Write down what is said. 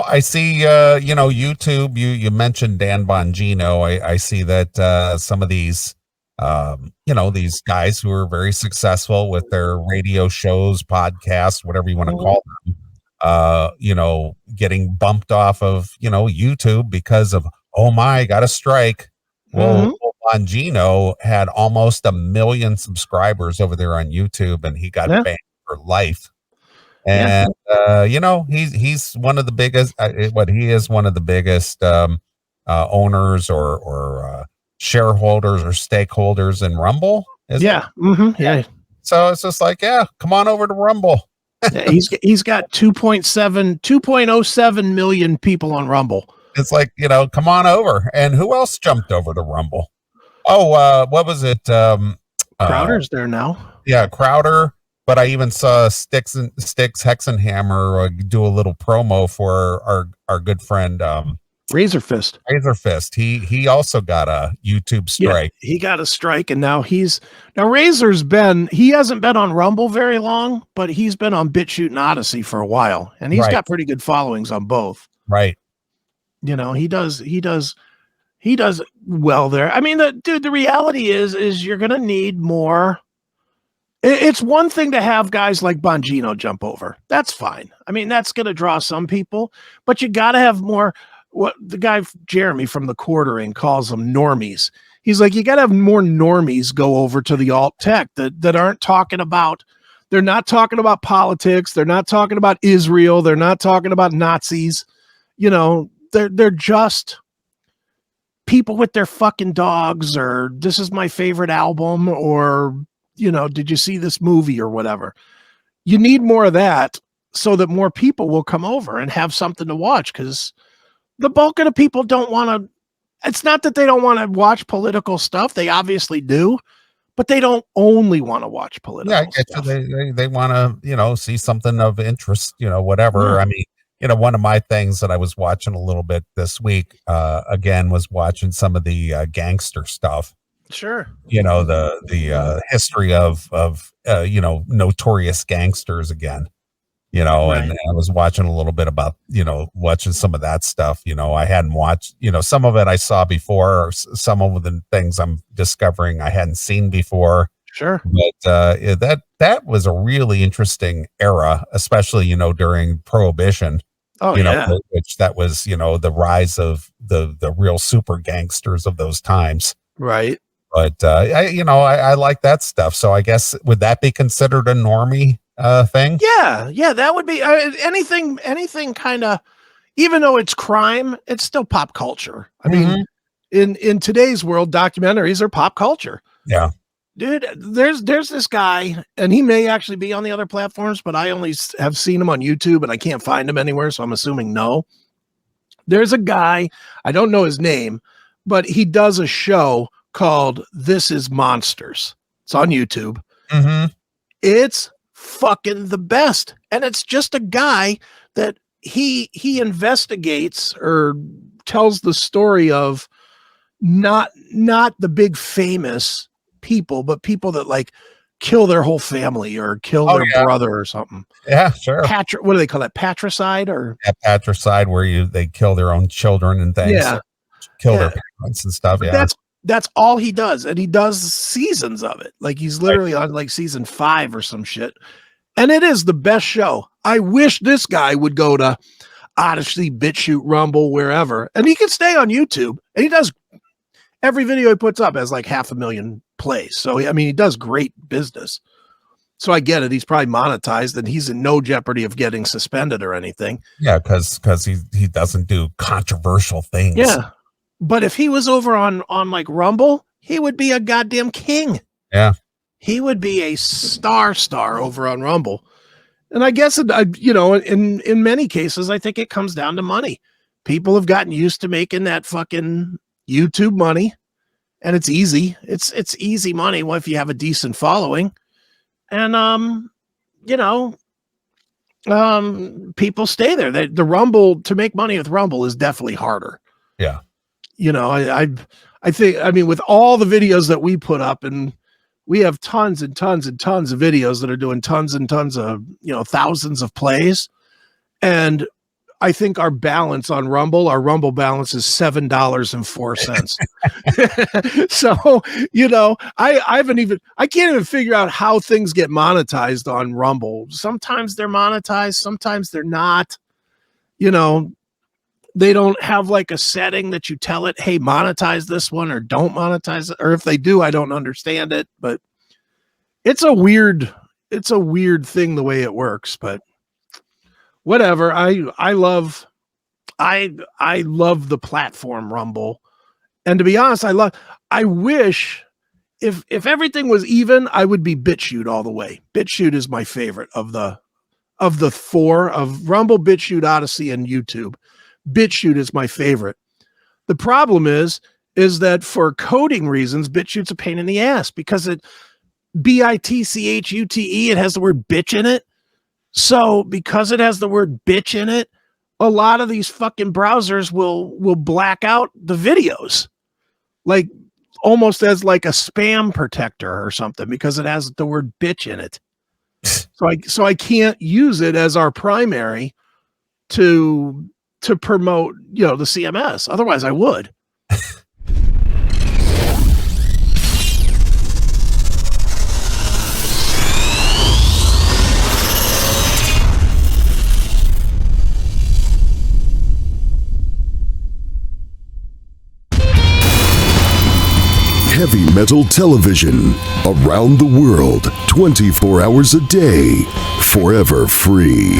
I see, YouTube, you mentioned Dan Bongino. I see that some of these, these guys who are very successful with their radio shows, podcasts, whatever you want to call them, getting bumped off of, YouTube because of, oh my, got a strike. Well, Bongino had almost 1 million subscribers over there on YouTube, and he got banned for life. And he's one of the biggest. He is one of the biggest owners or shareholders or stakeholders in Rumble. Yeah. So it's just like, come on over to Rumble. he's got 2.07 million people on Rumble. It's like, come on over. And who else jumped over to Rumble? Oh, what was it? Crowder's there now. Yeah, Crowder. But I even saw Sticks Hexenhammer do a little promo for our good friend Razor Fist. He also got a YouTube strike. Yeah, he got a strike, and now he hasn't been on Rumble very long, but he's been on Bitchute and Odysee for a while, and he's got pretty good followings on both. Right. He does well there. I mean, the reality is you're gonna need more. It's one thing to have guys like Bongino jump over. That's fine. I mean, that's going to draw some people, but you got to have more. What the guy Jeremy from the Quartering calls them normies. He's like, you got to have more normies go over to the alt tech that aren't talking about. They're not talking about politics. They're not talking about Israel. They're not talking about Nazis. They're just people with their fucking dogs, or this is my favorite album, or did you see this movie or whatever? You need more of that so that more people will come over and have something to watch, because the bulk of the people don't want to. It's not that they don't want to watch political stuff. They obviously do, but they don't only want to watch political stuff. They want to, see something of interest, whatever. Yeah. I mean, one of my things that I was watching a little bit this week, again, was watching some of the gangster stuff. Sure. The history of notorious gangsters again, and I was watching a little bit about, watching some of that stuff. I hadn't watched, some of it I saw before, or some of the things I'm discovering I hadn't seen before. Sure. But that was a really interesting era, especially, during Prohibition. Oh, which that was, the rise of the real super gangsters of those times. Right. But I like that stuff. So I guess, would that be considered a normie thing? Yeah, that would be anything kind of, even though it's crime, it's still pop culture. I mean, in today's world, documentaries are pop culture. Yeah. Dude, there's this guy, and he may actually be on the other platforms, but I only have seen him on YouTube, and I can't find him anywhere, so I'm assuming no. There's a guy, I don't know his name, but he does a show called This Is Monsters. It's on YouTube. It's fucking the best. And it's just a guy that he investigates or tells the story of not the big famous people, but people that like kill their whole family or kill their brother or something. Yeah, sure. What do they call that? Patricide or patricide, where they kill their own children and things. Yeah. Kill their parents and stuff. But that's all he does. And he does seasons of it. Like he's literally on like season 5 or some shit. And it is the best show. I wish this guy would go to Odysee, BitChute, Rumble, wherever. And he can stay on YouTube. And he does, every video he puts up has like 500,000 plays. So, I mean, he does great business. So I get it. He's probably monetized and he's in no jeopardy of getting suspended or anything. Yeah, because he doesn't do controversial things. Yeah. But if he was over on like Rumble, he would be a goddamn king. Yeah. He would be a star over on Rumble. And I guess, in many cases, I think it comes down to money. People have gotten used to making that fucking YouTube money, and it's easy. It's easy money if you have a decent following. And, people stay there. The Rumble, to make money with Rumble is definitely harder. Yeah. I think, I mean, with all the videos that we put up, and we have tons and tons and tons of videos that are doing tons and tons of, thousands of plays. And I think our balance on Rumble, our Rumble balance is $7.04. So, I can't even figure out how things get monetized on Rumble. Sometimes they're monetized, sometimes they're not. They don't have like a setting that you tell it, hey, monetize this one or don't monetize it. Or if they do, I don't understand it, but it's a weird thing the way it works, but whatever. I love the platform Rumble. And to be honest, I wish if everything was even, I would be Bitchute all the way. Bitchute is my favorite of the four, of Rumble, Bitchute, Odysee, and YouTube. Bitchute is my favorite. The problem is that for coding reasons, Bitchute's a pain in the ass because it BITCHUTE, it has the word bitch in it. So because it has the word bitch in it, a lot of these fucking browsers will black out the videos, like almost as like a spam protector or something, because it has the word bitch in it. So I can't use it as our primary to promote, the CMS. Otherwise I would. Heavy metal television around the world, 24 hours a day, forever free.